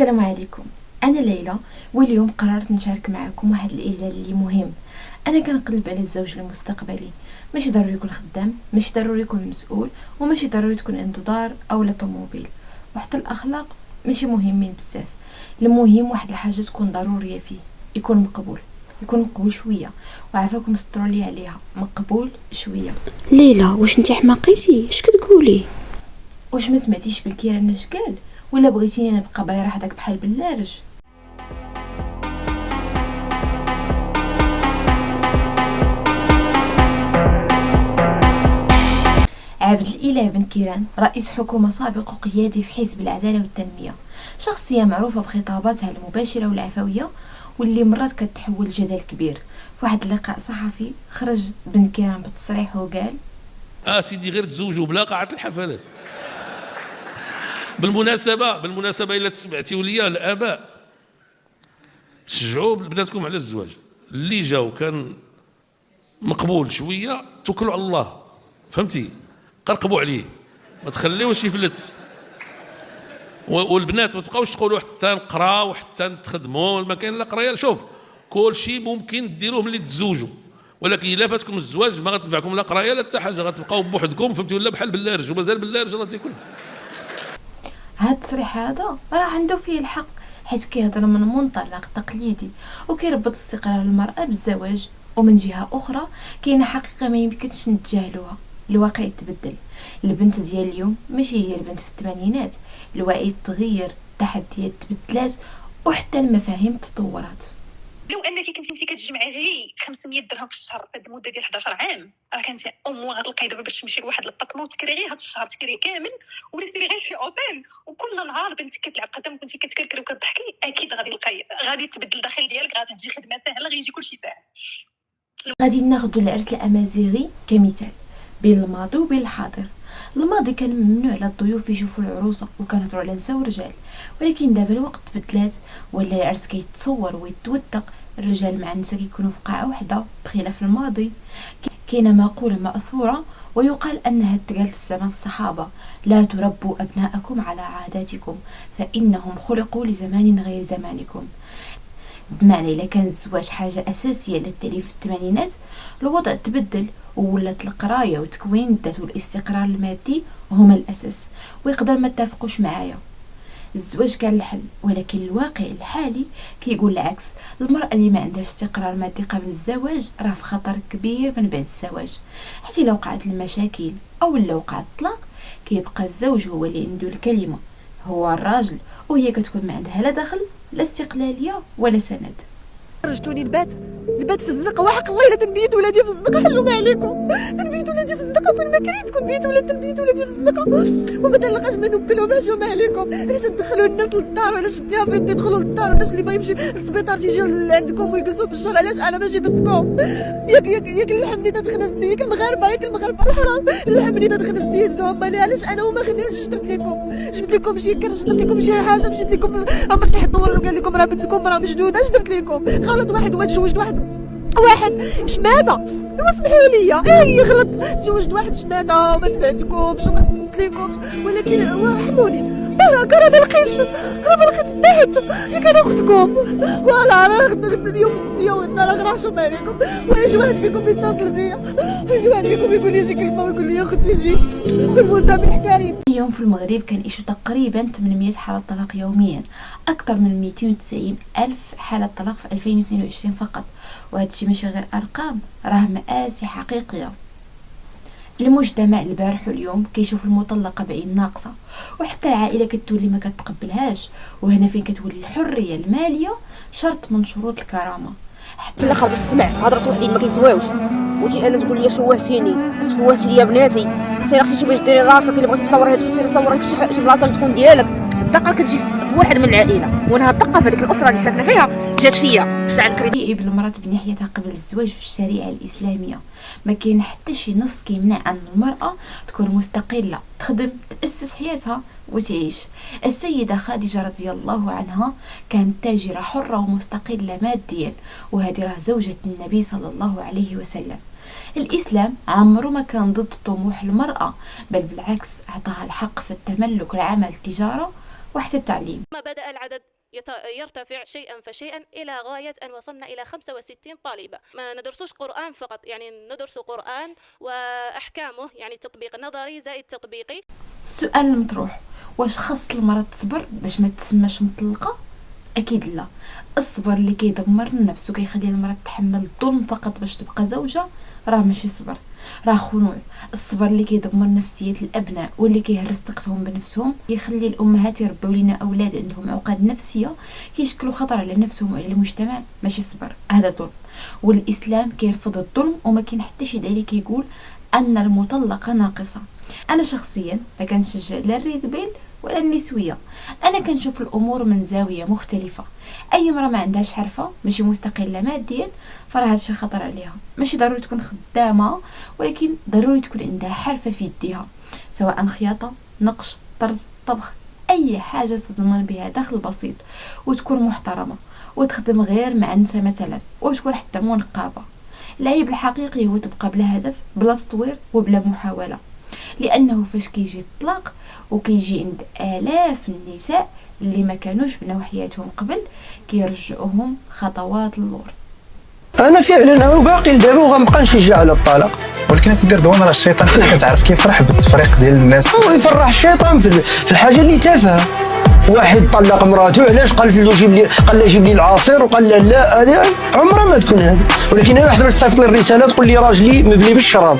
السلام عليكم. انا ليلى، واليوم قررت نشارك معكم واحد الاعلان اللي مهم. انا كنقلب على الزوج المستقبلي، ماشي ضروري يكون خدام، ماشي ضروري يكون مسؤول، وماشي ضروري تكون عنده دار او لا طوموبيل، وحتى الاخلاق ماشي مهمين بزاف. المهم واحد الحاجه تكون ضروريه فيه، يكون مقبول شويه، وعافاكم سطروا لي عليها، مقبول شويه. ليلى، واش انت حماقيتي؟ اش كتقولي؟ واش ما سمعتيش بالكيران اش قال؟ ولا بغيتيني نبقى بايره حداك بحال بلارج؟ عبد الإله بن كيران رئيس حكومة سابق وقيادي في حزب العدالة والتنمية، شخصية معروفة بخطاباتها المباشرة والعفوية، واللي مرات كتحول لجدل كبير. في واحد اللقاء صحفي خرج بن كيران بتصريح وقال: سيدي غير تزوجوا بلا قاعة الحفلات. بالمناسبة إلا تسمعتيوا ليا الآباء شجعوا بناتكم على الزواج. اللي جاو كان مقبول شوية توكلوا على الله، فهمتي؟ قرقبوا عليه، ما تخليوش يفلت. والبنات ما تبقاوش تقولوا حتى نقرا وحتى نتخدموا، ما كاين لا قرايه. شوف، كل شيء ممكن ديروه ملي تزوجوا، ولكن الا فاتكم الزواج ما غتنفعكم لا قرايه لا حتى حاجه، غتبقاو بوحدكم، فهمتي؟ ولا بحال باللارج، ومازال باللارج راه تيكون. هاد التصريح هذا راه عنده فيه الحق، حيت كيهضر من منطلق تقليدي وكيربط استقرار المرأة بالزواج. ومن جهة أخرى كاينة حقيقة ما يمكنش نتجاهلوها: الواقع يتبدل. البنت ديال اليوم ماشي هي البنت في الثمانينات، الوعي تغير، التحديات تبدلات، وحتى المفاهيم تطورات. لو انك كنتي كتجمعي غير 500 درهم في الشهر في هذه المده ديال 11 عام، راه كنتي اومو غتلقاي دابا باش تمشي لواحد الابارتمون تكري غير هذا الشهر، تكري كامل، ولا سيري غير شي اوتيل، وكل نهار بنتك كتلعب قدام كنتي كتكركري وكتضحكي، اكيد غادي تبدل الداخل ديالك، غادي تجي خدمه سهله، غيجي كلشي ساهل. غادي ناخذ العرس الامازيغي كمثال، بين الماضي وبين الحاضر. الماضي كان ممنوع على الضيوف يشوفوا العروسه وكنهضروا على نساء ورجال، ولكن دابا الوقت تبدلات، ولا العرس كيتصور ويتوثق، الرجال مع النساء كيكونوا في قاعه واحده، بخلاف الماضي. كاينه مقوله ماثوره ويقال انها تقالت في زمان الصحابه: لا تربوا ابناءكم على عاداتكم فانهم خلقوا لزمان غير زمانكم. بمعنى إلا كان الزواج حاجة أساسية للتعليم في الثمانينات، الوضع تبدل وولات القراية وتكوين الذات والاستقرار المادي هما الأساس. ويقدر ما تتفقوش معايا، الزواج كان الحل، ولكن الواقع الحالي كيقول العكس. المرأة اللي ما عندهاش استقرار مادي قبل الزواج راه في خطر كبير من بعد الزواج، حتى لو وقعت المشاكل أو لو وقع الطلاق كيبقى الزوج هو اللي عنده الكلمة، هو الراجل، وهي كتكون ما عندها لا دخل لا استقلاليه ولا سند. خرجتوني نبات في الزنقه، وحق الله الا تنبيت ولادي في الزنقه، حلوا ما عليكم، تنبيت ولادي في الزنقه، كل ما كريت كون بيت ولا تنبيت ولادي في الزنقه، وما تلقاش ما نبلهم، حشوا ما عليكم. علاش تدخلوا الناس للدار؟ وعلاش الضيافين تدخلوا للدار؟ علاش اللي ما يمشي للسبيطار تيجي عندكم ويجلسوا بالشهر؟ علاش انا ما جبتكم؟ ياك اللحم اللي تدخنزني، ياك المغاربه الحرام، اللحم اللي تدخنزني هزوهم مالي. علاش انا وما خليناش جبت لكم شي كرش، جبت لكم شي حاجه، مشيت لكم اما فتح الدور وقال لكم راه بنتكم راه مشدوده، جبت لكم غلط واحد وما تزوجت واحد شماته. اسمحوا لي، هي غلط، تزوجت واحد شماته وما تبعتكمش وما فهمت لكمش، ولكن رحموني، راه ما لقيتش تحت، ياك انا اختكم، ولا راه اليوم راه غنحشم عليكم. واش واحد فيكم يتصل بيا، واش واحد فيكم يقول لي شي كلمه ويقول لي اختي جي بالمسامح كريم. اليوم في المغرب كنعيشوا تقريبا 800 حالة طلاق يوميا، أكثر من 290 ألف حالة طلاق في 2022 فقط. وهذا الشيء ماشي غير أرقام، راه مآسي حقيقية. المجتمع البارح واليوم كيشوف المطلقة بعين ناقصة، وحتى العائلة كتولي ما كتقبلهاش، وهنا فين كتولي الحرية المالية شرط من شروط الكرامة. في الاخر باش تسمع هضره وحدين ما كيسواوش، وتجي انا تقول لي شوهتيني لي يا بناتي، سير اختي باش ديري راسك، الا بغيتي تصوري هادشي سيري صوري في شي بلاصه اللي تكون ديالك. الدقه كتجي في واحد من العائله، وانا هاد الدقه في هذيك الاسره اللي ساكنه فيها جات فيا ساعه الكريدي. بالمرأة بناحيتها قبل الزواج في الشريعة الإسلامية ما كاين حتى شي نص كيمنع أن المرأة تكون مستقلة، تخدم، تأسس حياتها وتعيش. السيدة خديجة رضي الله عنها كانت تاجرة حرة ومستقلة ماديا، وهذه راه زوجة النبي صلى الله عليه وسلم. الإسلام عمره ما كان ضد طموح المرأة، بل بالعكس أعطاها الحق في التملك، العمل، التجارة وحتى التعليم. ما بدأ العدد يرتفع شيئا فشيئا إلى غاية أن وصلنا إلى 65 طالبة. ما ندرسوش قرآن فقط، يعني ندرس قرآن وأحكامه، يعني تطبيق نظري زائد تطبيقي. السؤال المطروح، واش خاص المرأة تصبر باش ما تسماش مطلقة؟ أكيد لا. الصبر اللي كيدمر النفس وكيخلي المرأة تحمل الظلم فقط باش تبقى زوجة راه ماشي صبر، راه خنوع. الصبر اللي كيدمر نفسية الأبناء واللي كيهرس ثقتهم بنفسهم، كيخلي الأمهات يربوا لنا أولاد عندهم عقد نفسية كيشكلوا خطر على نفسهم وعلى المجتمع، ماشي صبر، هذا ظلم. والإسلام كيرفض الظلم وما كاين حتى شي دليل كيقول أن المطلقة ناقصة. أنا شخصيا ما كنشجع لا الريد بيل ولا النسوية، أنا كنشوف الأمور من زاوية مختلفة. أي مرة ما عندهاش حرفة ماشي مستقلة ماديا فراه هادشي خطر عليها. ماشي ضروري تكون خدامة، ولكن ضروري تكون عندها حرفة في يديها، سواء خياطة، نقش، طرز، طبخ، أي حاجة تضمن بها دخل بسيط، وتكون محترمة وتخدم غير مع نساء مثلا، وتكون حتى منقبة. العيب الحقيقي هو تبقى بلا هدف، بلا تطوير وبلا محاولة، لأنه فاش كيجي الطلاق وكيجي عند آلاف النساء اللي ما كانوش بناو حياتهم قبل كيرجعوهم خطوات اللور. انا فعلا باقي لدابا وغنبقى نشجع على الطلاق، ولكن سيدي رضوان راه الشيطان كتعرف كيفرح بالتفريق ديال الناس. هو يفرح الشيطان في الحاجه اللي تافهه. واحد طلق مراته علاش؟ قالت له جيب لي العصير، وقال لا لا، هذه عمرها ما تكون هذه. ولكن انا واحد تصيفط لي الرساله تقول لي راجلي مبلي بالشراب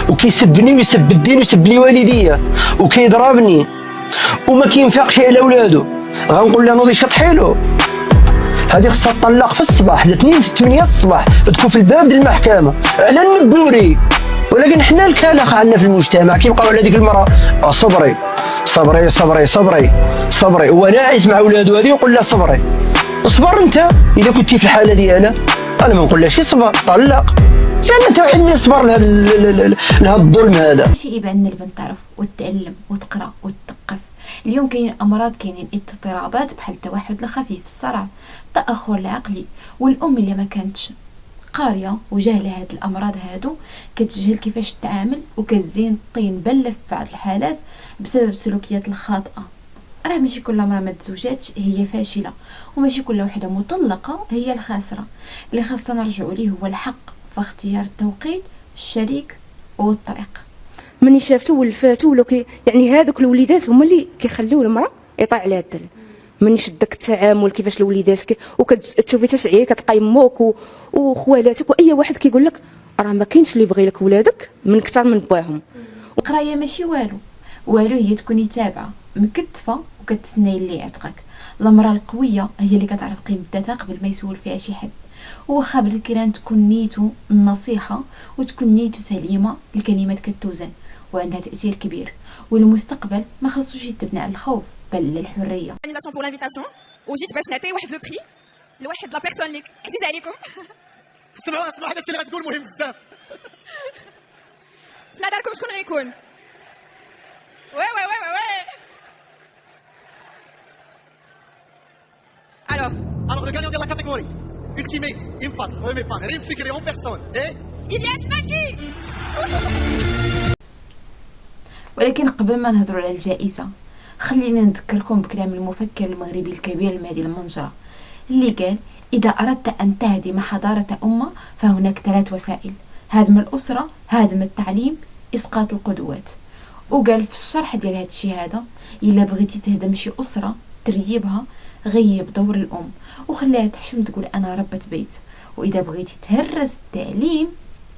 وكيسبني ويسب الدين ويسب لي والديا وكيضربني وما كينفقش على اولادو، غنقول له نوضي شطحي له. هذه خصها تطلق في الصباح، 2 في 8 الصباح تكون في الباب ديال المحكمه على النبوري. ولكن حنا الكلخ عندنا في المجتمع كيبقاو على ديك المراه صبري صبري صبري صبري صبري، هو ناعس مع ولادو هذه ويقول لها صبري. اصبر انت اذا كنتي في الحاله ديالها، انا ما نقولهاش صبر طلق، لان انت واحد ما يصبر لهذا الظلم هذا. ماشي يبان البنت تعرف وتتعلم وتقرا وتثقف. اليوم كاين امراض، كاينين اضطرابات بحال التوحد الخفيف، الصرع، التاخر العقلي، والام اللي ما كانتش قاريه وجاهله هاد الامراض هادو كتجهل كيفاش تتعامل وكتزين طين بله في بعض الحالات بسبب السلوكيات الخاطئه. راه ماشي كل امراه ما تزوجاتش هي فاشله، وماشي كل وحده مطلقه هي الخاسره. اللي خاصنا نرجعوا ليه هو الحق في اختيار التوقيت، الشريك والطريق. مني شافتو ولفاتو ولا يعني هذوك الوليدات هما اللي كيخليو المراه يطيع عليها الدل. مني شدك التعامل كيفاش الوليدات وكتشوفي تسعيه كتلقى يموك وخوالاتك واي واحد كيقول لك راه ما كاينش اللي يبغي لك ولادك من كثر من باهم. القرايه ماشي والو هي تكوني تابعه مكتفه وكتسناي اللي يعتقك. المراه القويه هي اللي كتعرف قيمه ذاتها قبل ما يسول فيها شي حد. وخا بالكران تكون نيتو النصيحه وتكون نيتو سليمه، الكلمات كتوزن وعندها تاثير كبير، والمستقبل ما خصوش يتبنى على الخوف بل الحريه. بور لانفيتاسيون وجيت باش نعطي واحد لو بري لواحد لا بيرسون اللي عزيزه عليكم. سمعوا هذا الشيء اللي غتقول مهم بزاف. في نظركم شكون غيكون؟ وي وي وي وي Alors le gagnant de la catégorie Ultimate Impact, oui mais pas, rien figuré en personne, et Ilias Maki. ولكن قبل ما نهضروا على الجائزة خلينا نذكركم بكلام المفكر المغربي الكبير المهدي المنجرة اللي قال: إذا أردت أن تهدم حضارة أمة فهناك 3 وسائل: هدم الأسرة، هدم التعليم، إسقاط القدوات. وقال في الشرح ديال هاد الشيء هذا: إلا بغيتي تهدم شي أسرة تريبها، غيب دور الأم وخليها تحشم تقول أنا ربة بيت. وإذا بغيتي تهرس التعليم،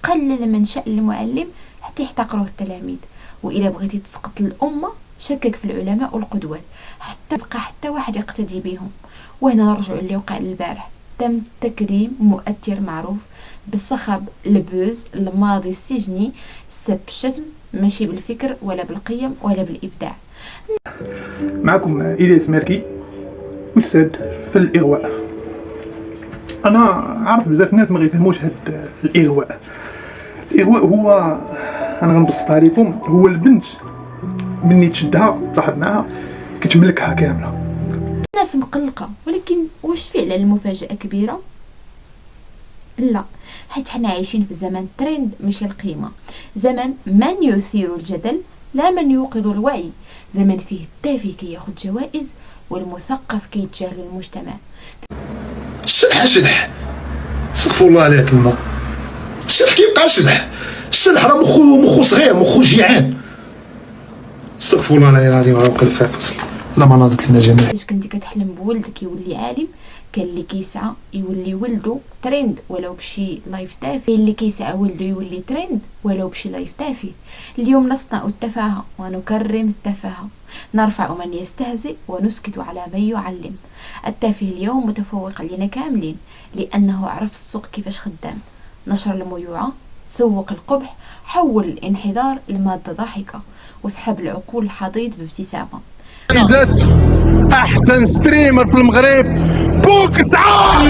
قلل من شأن المعلم حتى يحتقروه التلاميذ. وإذا بغيتي تسقط الأمة، شكك في العلماء والقدوات حتى بقى حتى واحد يقتدي بهم. وهنا نرجع اللي وقع البارح: تم تكريم مؤثر معروف بالصخب البوز الماضي السجني سب الشتم، ماشي بالفكر ولا بالقيم ولا بالإبداع. معكم إلياس ماركي، أستاذ في الإغواء. أنا عارف بزاف الناس ما غيفهموش هاد الإغواء. الإغواء هو، أنا غنبسط عليكم، هو البنت مني تشدها تصاحب معها كتملكها كاملة. الناس مقلقة، ولكن واش فعلا المفاجأة كبيرة؟ لا، حيت حنا عايشين في زمن ترند ماشي القيمة، زمن من يثير الجدل لا من يوقظ الوعي، زمن فيه التافه كياخد جوائز والمثقف كيتجاهل المجتمع. شلح استغفر الله عليك الماء. الشلح كيبقى شلح. الشلح راه مخو صغير، مخو جيعان. استغفر الله العظيم على وقت الفصل. لا ما ناضت لنا جميعا. فاش كنتي كتحلم بولدك يولي عالم، كان اللي كيسعى يولي ولده ترند ولو بشي لايف تافه، كاين اللي كيسعى ولده يولي ترند ولو بشي لايف تافه. اليوم نصنع التفاهة ونكرم التفاهة، نرفع من يستهزئ ونسكت على من يعلم. التافه اليوم متفوق علينا كاملين لأنه عرف السوق كيفاش خدام. نشر الميوعة، سوق القبح، حول الانحدار لمادة ضاحكة، وسحب العقول الحضيض بابتسامة. زات احسن ستريمر في المغرب بوك سعار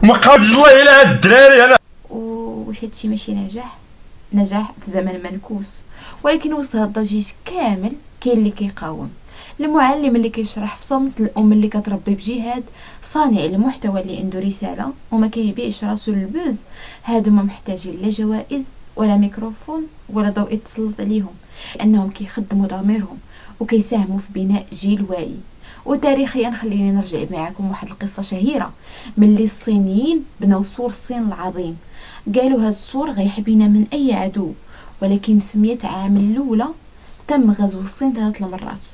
ما قادش الله الى هاد الدراري. انا واش هادشي ماشي نجاح في زمن منكوس؟ ولكن وسط هاد الضجيج كامل كاين اللي كيقاوم، المعلم اللي كيشرح في صمت، الام اللي كتربي بجهاد، صانع المحتوى اللي عنده رساله وما كيبيعش راسو للبوز. هادو ما محتاجين لا جوائز ولا ميكروفون ولا ضوء يتسلط عليهم، لانهم كيخدموا ضميرهم وكيساهموا في بناء جيل واعي. وتاريخيا خليني نرجع معكم واحد القصه شهيره، ملي الصينيين بناو سور الصين العظيم، قالوا هاد السور غيحمينا من اي عدو، ولكن في 100 عام الاولى تم غزو الصين 3 مرات.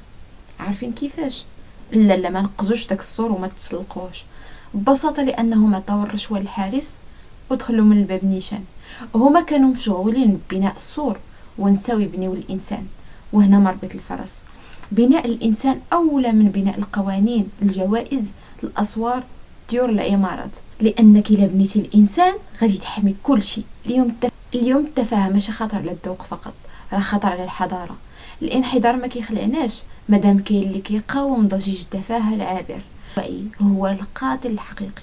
عارفين كيفاش؟ لا ما نقزوش داك السور وما تسلقوش، ببساطه لانهم عطاو الرشوه للحارس ودخلوا من الباب نيشان. هما كانوا مشغولين ببناء السور ونساو يبنيو الانسان. وهنا مربط الفرس، بناء الانسان اولى من بناء القوانين، الجوائز، الاسوار، ديور العمارات، لانك الا بنيتي الانسان غادي تحمي كل شيء. اليوم التفاهه ماشي خطر على الذوق فقط، راه خطر على الحضاره. الانحدار ما كيخلعناش مادام كاين اللي كيقاوم ضجيج التفاهه العابر. هو القاتل الحقيقي.